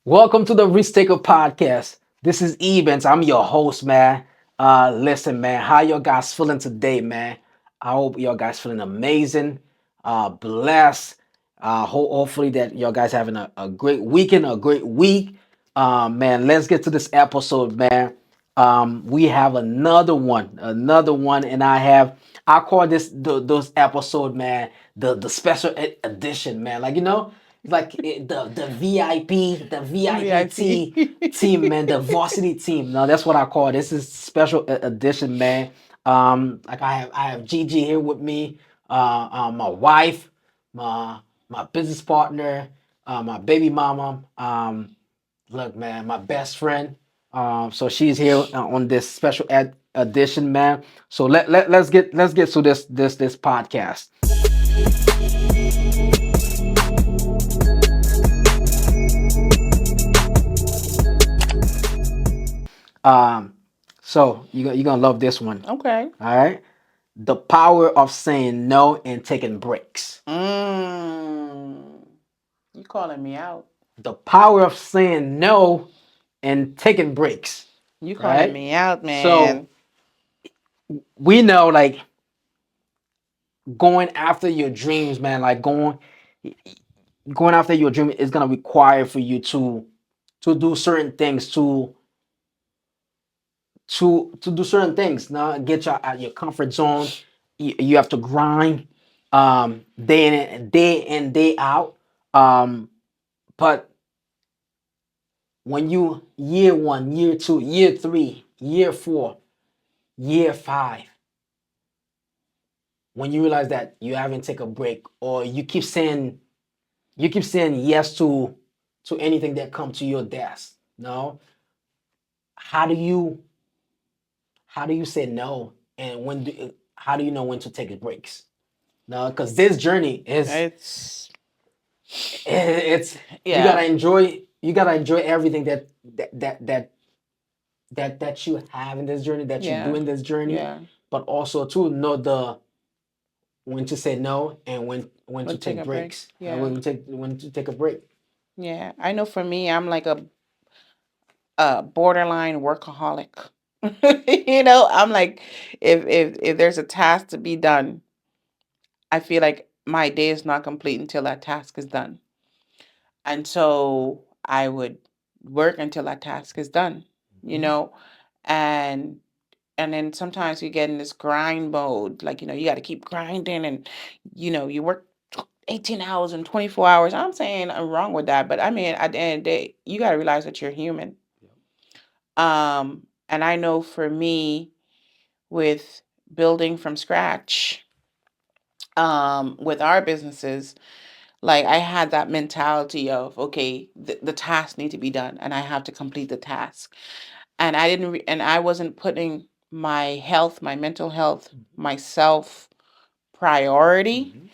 Welcome to the Risk Taker Podcast. This is Evans. I'm your host, man. Listen, man, how y'all guys feeling today, man? I hope y'all guys feeling amazing, blessed. Hopefully that y'all guys having a great weekend, a great week. Man, let's get to this episode, man. We have another one, and I call those episode, man, the special edition, man. The VIP, the VIP team, man, the varsity team. No, that's what I call it. This is special edition, man. Like I have Gigi here with me, my wife, my my business partner, my baby mama. Look, man, my best friend. So she's here on this special edition, man. So let's get to this podcast. Um, so you're gonna love this one. Okay. All right. The power of saying no and taking breaks. You calling me out. The power of saying no and taking breaks. You calling Right? me out, So man. we know like going after your dreams, man, like going after your dream is gonna require for you to do certain things to do certain things. Now get you out your comfort zone. You have to grind day in day out. But when you year one, year two, year three, year four, year five, when you realize that you haven't take a break or you keep saying yes to anything that come to your desk. No, how do you how do you say no and how do you know when to take breaks? No, because this journey is It's it's yeah, you gotta enjoy everything that you have in this journey, that you do yeah, in this journey, yeah. but also to know the when to say no and when to Let's take take a break. breaks. Yeah, When to take a break. yeah. I know for me, I'm like a borderline workaholic. I'm like, if there's a task to be done, I feel like my day is not complete until that task is done. And so I would work until that task is done, you Mhm. know, and and then sometimes you get in this grind mode, like, you got to keep grinding and, you work 18 hours and 24 hours. I'm saying I'm wrong with that. But I mean, at the end of the day, you got to realize that you're human. And I know for me, with building from scratch, with our businesses, like I had that mentality of, okay, the tasks need to be done and I have to complete the task. And and I wasn't putting my health, my mental health, myself priority.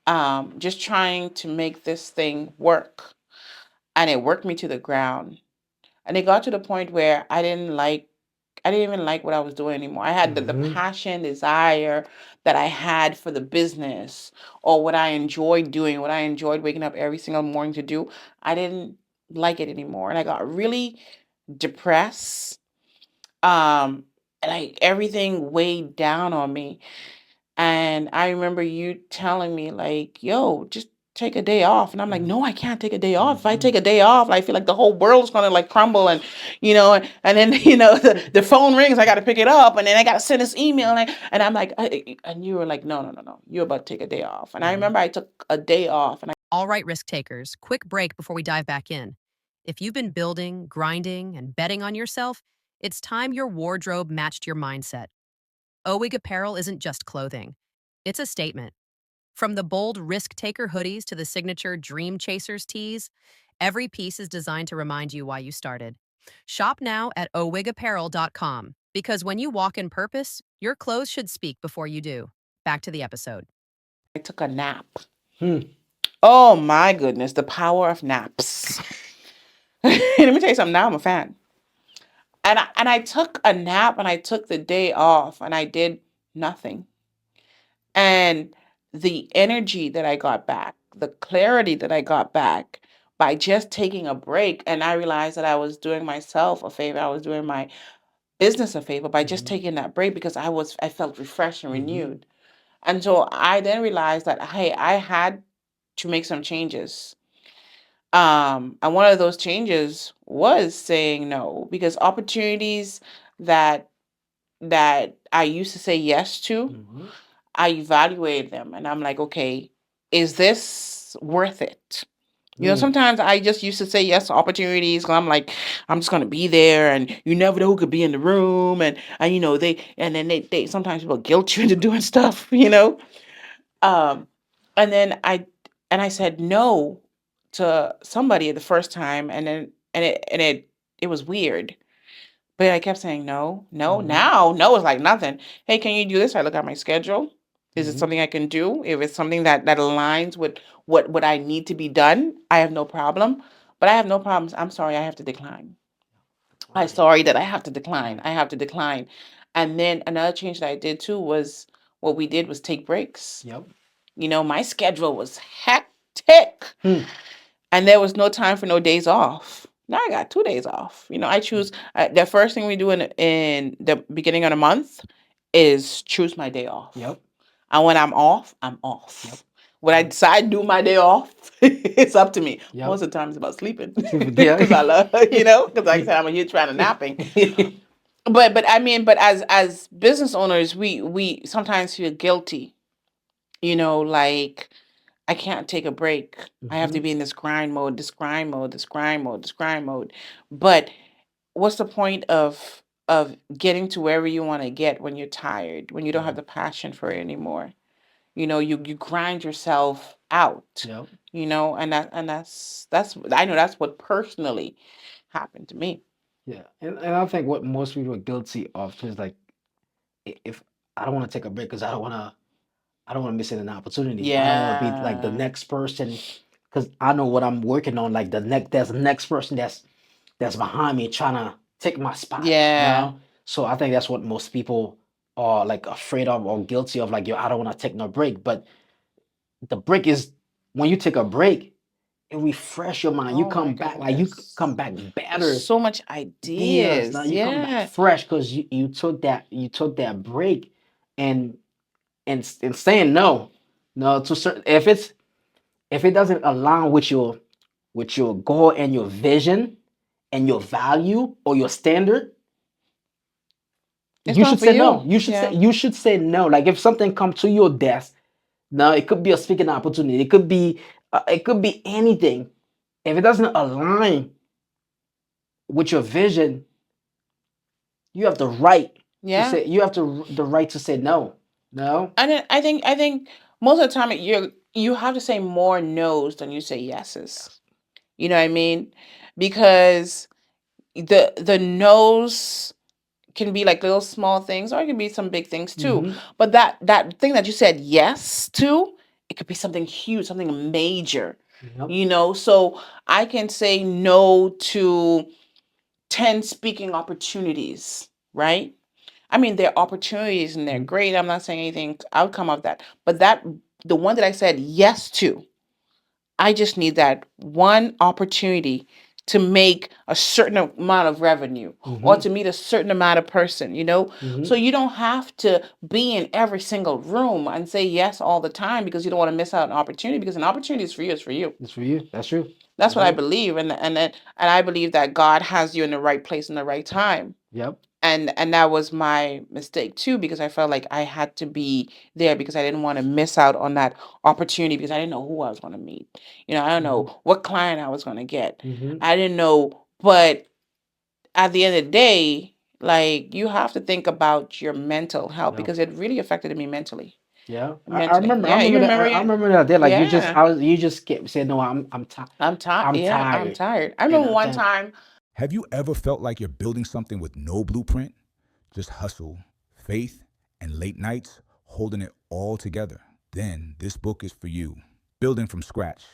Mhm. Just trying to make this thing work. And it worked me to the ground. And it got to the point where I didn't even like what I was doing anymore. I had the Mhm. passion, desire that I had for the business or what I enjoyed doing, what I enjoyed waking up every single morning to do. I didn't like it anymore. And I got really depressed. And everything weighed down on me. And I remember you telling me, like, yo, just take a day off. And I'm like, Mhm. no, I can't take a day off. If I Mhm. take a day off, I feel like the whole world's gonna like crumble and then, the phone rings, I gotta pick it up, and then I gotta send this email. And I'm like, and you were like, no, no, no, no, you're about to take a day off. And I Mhm. remember I took a day off and All right, risk takers, quick break before we dive back in. If you've been building, grinding, and betting on yourself, it's time your wardrobe matched your mindset. OWIG Apparel isn't just clothing, it's a statement. From the bold risk taker hoodies to the signature Dream Chasers tees, every piece is designed to remind you why you started. Shop now at owigapparel.com because when you walk in purpose, your clothes should speak before you do. Back to the episode. I took a nap. Hmm. Oh my goodness, the power of naps. Let me tell you something, now I'm a fan. And I took a nap and I took the day off and I did nothing. And the energy that I got back, the clarity that I got back by just taking a break. And I realized that I was doing myself a favor. I was doing my business a favor by just Mm-hmm. taking that break because I felt refreshed and Mm-hmm. renewed. And so I then realized that hey, I had to make some changes. And one of those changes was saying no because opportunities that I used to say yes to, Mm-hmm. I evaluated them and I'm like, okay, is this worth it? You know, Mm. sometimes I just used to say yes to opportunities. 'Cause I'm like, I'm just gonna be there, and you never know who could be in the room, and you know and then they sometimes people guilt you into doing stuff, you know. Um, and then I said no to somebody the first time, and then it was weird. But I kept saying no, no. Mm-hmm. Now, no is like nothing. Hey, can you do this? I look at my schedule. Is it Mm-hmm. something I can do? If it's something that aligns with what I need to be done, I have no problem. But I have no problems. I'm sorry, I have to decline. I'm Right. sorry that I have to decline. Right. I have to decline. And then another change that I did too was what we did was take breaks. Yep. You know, my schedule was hectic Hmm. and there was no time for no days off. Now I got 2 days off. You know, I choose the first thing we do in the beginning of the month is choose my day off. Yep. And when I'm off, I'm Yep. off. When I Yep. decide to do my day off, it's up to me. Yep. Most of the time, it's about sleeping Yeah. because I love, because like I said, I'm a huge fan of napping. But I mean, but as business owners, we sometimes feel guilty. You know, like I can't take a break. I have to Mm-hmm. be in this grind mode, this grind mode, this grind mode, this grind mode. But what's the point of getting to wherever you want to get when you're tired, when you don't have Yeah. the passion for it anymore? You know, you grind yourself out, Yep. you know, and that's I know that's what personally happened to me. Yeah. And I think what most people are guilty of too is like, if I don't want to take a break because I don't want to miss an opportunity. I don't want to be like the Yeah. next person because I know what I'm working on. Like there's the next person that's behind me trying to take my spot. Yeah. So I think that's what most people are like afraid of or guilty of. Like, yo, I don't want to take no break. But the break is when you take a break, it refresh your mind. You Oh my come back like you come goodness. back better. So much Yes, now ideas. you come back Yeah. fresh because you took that break and and saying no, no to certain if it doesn't align with your goal and your vision and your value or your standard, It's you not should for say no. you. You should say Yeah. you should say no. Like if something comes to your desk, now it could be a speaking opportunity. It could be anything. If it doesn't align with your vision, you have the right to Yeah. say you have the right to say no. No. And then I think most of the time you have to say more no's than you say yeses. Yes. You know what I mean? Because the no's can be like little small things or it can be some big things too. Mm-hmm. But that thing that you said yes to, it could be something huge, something major. Yep. You know, so I can say no to 10 speaking opportunities, right? I mean, they're opportunities and they're Mm-hmm. great. I'm not saying anything outcome of that. But the one that I said yes to, I just need that one opportunity to make a certain amount of revenue or Mm-hmm. to meet a certain amount of person, you know? So Mm-hmm. you don't have to be in every single room and say yes all the time because you don't want to miss out an opportunity because an opportunity is for you, it's for you. It's for you. That's true. That's You're what I right. believe and I believe that God has you in the right place in the right time Yep. and that was my mistake too because I felt like I had to be there because I didn't want to miss out on that opportunity because I didn't know who I was going to meet. You know, I don't Mm-hmm. know what client I was going to get. Mm-hmm. I didn't know, but at the end of the day, like you have to think about your mental health Yep. because it really affected me mentally. Yeah. I Mentally. remember. I Yeah, you remember that. remember I it? remember that day. Like Yeah. you just kept saying, "No, I'm tired. I'm tired. I'm Yeah, I'm tired." tired. I And remember I one think, time. Have you ever felt like you're building something with no blueprint? Just hustle, faith, and late nights holding it all together? Then this book is for you. Building from scratch,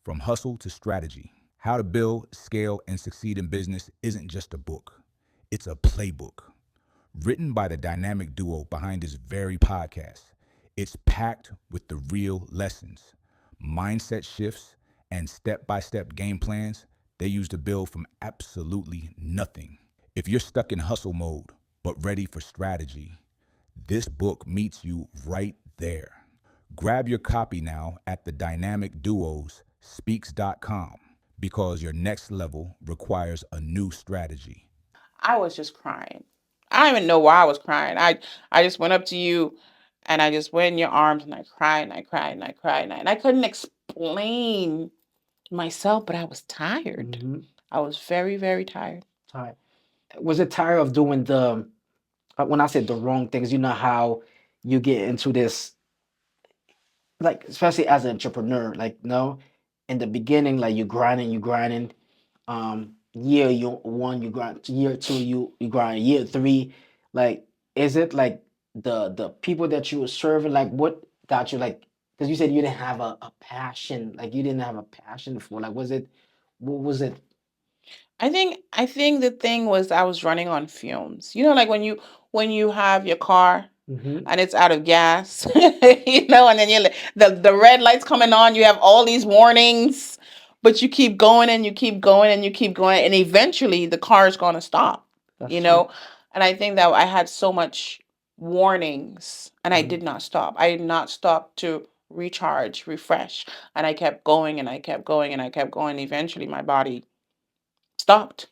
from hustle to strategy. How to build, scale, and succeed in business isn't just a book, it's a playbook. Written by the dynamic duo behind this very podcast, it's packed with the real lessons, mindset shifts, and step-by-step game plans they use to build from absolutely nothing. If you're stuck in hustle mode but ready for strategy, this book meets you right there. Grab your copy now at the Dynamic Duos speaks.com because your next level requires a new strategy. I was just crying. I don't even know why I was crying. I just went up to you and I just went in your arms and I cried and I cried and I cried and I couldn't explain myself, but I was tired. I was very, very tired. Tired. Was it tired of doing the when I said the wrong things? You know how you get into this, like especially as an entrepreneur, like no, in the beginning, like you grinding. Year you one you grind, year two you grind, year three, like is it like the people that you were serving, like what got you like? Because you said you didn't have a passion, like you didn't have a passion for, like was it, what was it? I think the thing was I was running on fumes. You know, like when you have your car Mm-hmm. and it's out of gas, and then the red lights coming on, you have all these warnings, but you keep going and you keep going and you keep going, and eventually the car is going to stop. That's You true. know, and I think that I had so much warnings, and I Mm-hmm. did not stop. I did not stop to recharge, refresh, and I kept going and I kept going and I kept going. Eventually, my body stopped,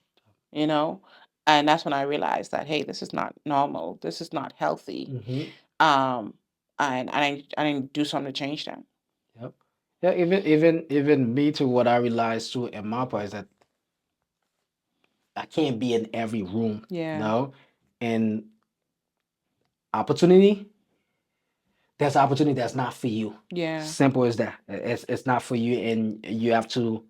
you know, and that's when I realized that, hey, this is not normal, this is not healthy. Mm-hmm. um I didn't do something to change that. Yep. Yeah, even me too, what I realized too in my part is that I can't be in every room, Yeah, no, and opportunity, there's opportunity that's not for you. yeah, Simple as that. It's not for you, and you have to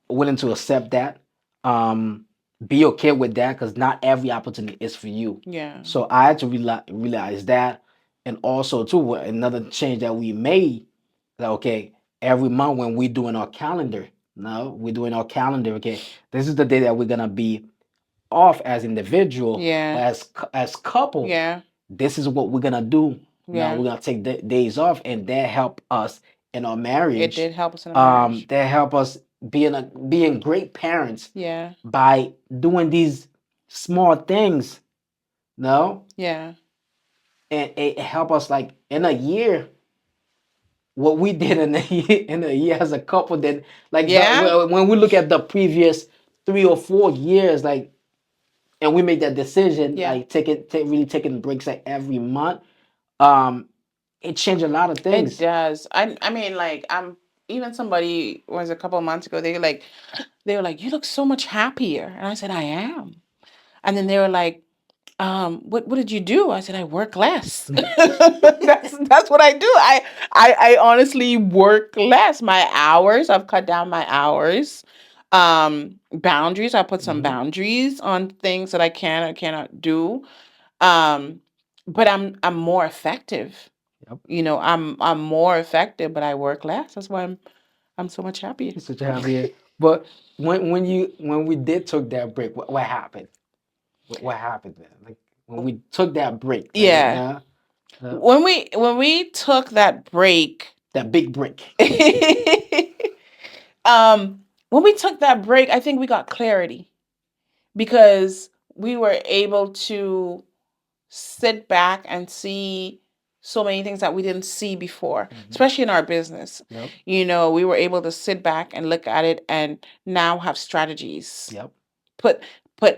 willing to accept that. Um, be okay with that because not every opportunity is for you. yeah, So I had to realize that, and also too another change that we made. That okay, every month when we're doing our calendar, no, we're doing our calendar. Okay, this is the day that we're gonna be off as individual or yeah, as couple. yeah, This is what we're gonna do. Now yeah. we're gonna take days off, and that help us in our It marriage. did help us in a marriage. That help us being great parents Yeah, by doing these small things. No, yeah, and it help us like in a year. What we did in a year as a couple, then like yeah, when we look at the previous 3 or 4 years, like, and we made that decision, yeah. like really taking breaks like every month. Um, it changed a lot of It things. does. I mean, like, I'm even somebody was a couple of months ago. They were like, you look so much happier, and I said, I am. And then they were like, what did you do? I said, I work less. That's what I do. I honestly work less. My hours, I've cut down my hours. Boundaries, I put some Hmm. boundaries on things that I can or cannot do. Um, but I'm more effective. Yep. I'm more effective, but I work less. That's why I'm so much happier. You're such a happy. But when we did took that break, what happened? What happened then? Like when we took that break, like Yeah. When we took that break, that big break. um, when we took that break, I think we got clarity because we were able to sit back and see so many things that we didn't see before, Mhm. especially in our business. Yep. We were able to sit back and look at it and now have strategies, Yep. put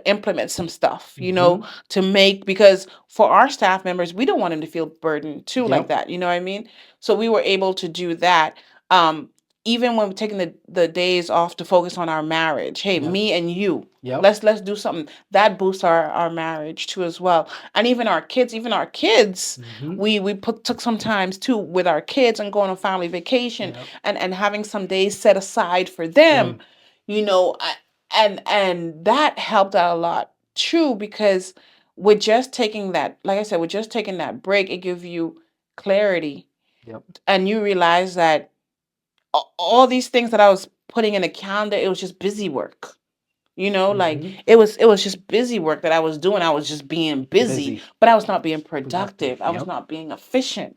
implement some stuff, Hmm. to make, because for our staff members, we don't want them to feel burdened too like Yep. that. You know what I mean? So we were able to do that. Um, even when we're taking the days off to focus on our marriage. Hey, Yep. me and you. Yep. Let's do something that boosts our marriage too as well. And even our kids, Hmm. we took some times too with our kids and going on family vacation Yep. and having some days set aside for them. Them. You know, and that helped out a lot too, because with just taking that, like I said, with just taking that break, it gives you clarity, Yep. and you realize that all these things that I was putting in a calendar, it was just busy work. Like Hmm. it was just busy work that I was doing. I was just being busy, Busy. but I was not being Productive. productive. I was Yep. not being efficient.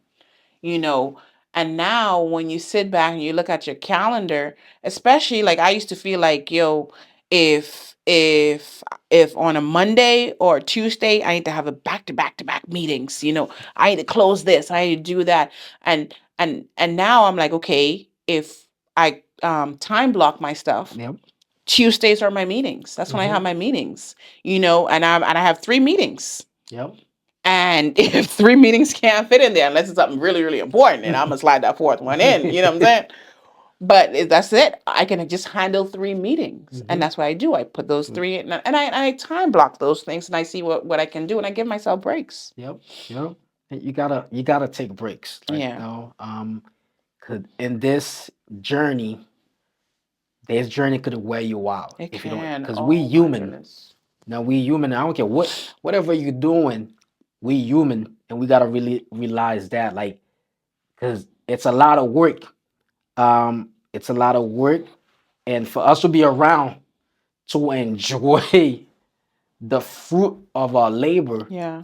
you know And now when you sit back and you look at your calendar, especially like I used to feel like, yo, if if if on a Monday or a Tuesday I need to have a back meetings, I need to close this, I need to do that. And now I'm like, okay, if I time block my stuff, Yep. Tuesdays are my meetings. That's when I have my meetings, and I have 3 meetings. Yep. And if 3 meetings can't fit in there, unless it's something really, really important, and I'm gonna slide that fourth one in, you know what I'm saying? But that's it. I can just handle 3 meetings, and that's what I do. I put those three in, and I time block those things, and I see what I can do, and I give myself breaks. Yep. Yep. And you gotta take breaks. Like, Yeah, 'cause in this journey could wear you out it if you don't. can. Because we Oh my human. goodness. Now we human. I don't care whatever you're doing, we human, and we gotta really realize that, like, because it's a lot of work. It's a lot of work, and for us to be around to enjoy the fruit of our labor, Yeah,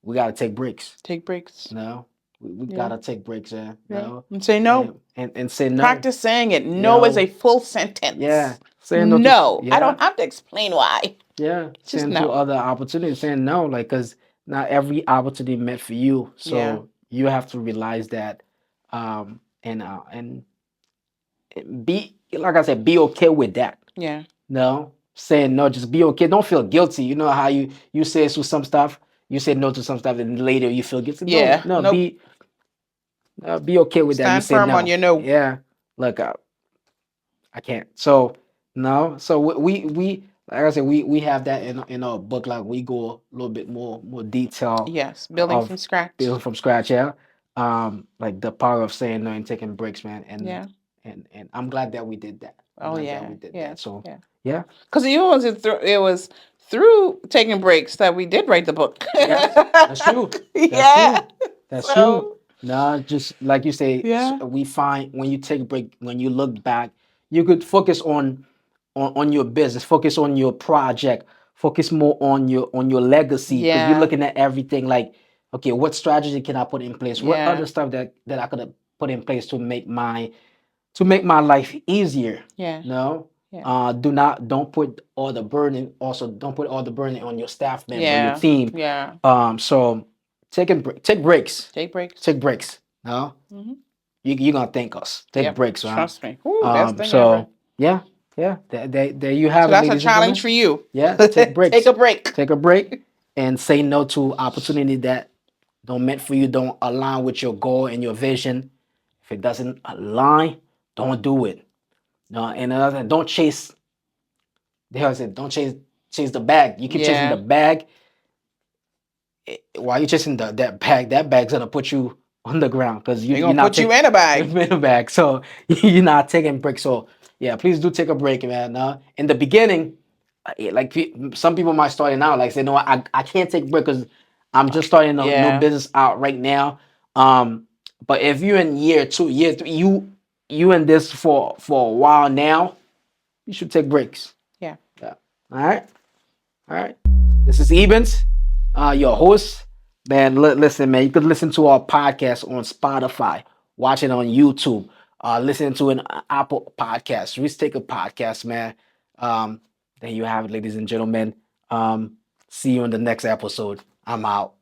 we gotta take breaks. take breaks. No, we Yeah, gotta take breaks. Yeah, yeah, no, and say no. and say no. Practice saying it. No is a Yo, full yeah, sentence. saying no to No, I yeah, don't have to explain why. yeah, Just saying to no. other opportunities, saying no, like, because not every opportunity meant for you. Yeah, So you have to realize that, and be, like I said, be okay with that. yeah, No, saying no, just be okay. Don't feel guilty. You know how you say to some stuff, you say no to some stuff, and later you feel guilty. No, yeah. no, Nope. be okay with that. You Stand say firm on no. your no. Yeah, look, I can't. So no, so we like I said, we have that in our book. Like, we go a little bit more detail Yes, building from of scratch. building from scratch. Yeah, like the power of saying no and taking breaks, man. And Yeah. and I'm glad that we did that. I'm Oh glad that yeah. we did Yeah. that. So Yeah. yeah, Because it was through taking breaks that we did write the book. yes, that's true. That's Yeah. true. That's true. So No, just like you say, yeah. we find when you take a break, when you look back, you could focus on your business, focus on your project, focus more on your legacy, because you're Yeah. looking at everything like, okay, what strategy can I put in place? What Yeah. other stuff that I could have put in place to make my life easier? Yeah. No, Yeah. don't put all the burden on your staff member, your Yeah. team. Yeah. So take breaks, Take breaks. take breaks. No, Hmm. you're gonna thank us. Take Yep. breaks, man. Trust me. Ooh, best thing ever. So yeah, yeah. There you So have it, that's a ladies and challenge gentlemen. for you. Yeah, take Take breaks. a break. Take a break and say no to opportunity that don't meant for you, don't align with your goal and your vision. If it doesn't align, don't do it. No, and another thing, don't chase. They always say, don't chase the bag. You keep chasing the Yeah. bag. While you're chasing that bag, that bag's gonna put you on the ground, because They're you're gonna not put you taking in a bag. in the bag. So you're not taking breaks. So yeah, please do take a break, man. In the beginning, like, some people might start it now, like, say, no, I can't take a break because I'm just starting no Yeah. business out right now. But if you're in year 2, year 3, you in this for a while now, you should take breaks. Yeah. Yeah. All right. All right. This is Evans, your host. Man, listen, man, you could listen to our podcast on Spotify, watch it on YouTube, listen to an Apple podcast, Risk Taker podcast, man. There you have it, ladies and gentlemen. See you in the next episode. I'm out.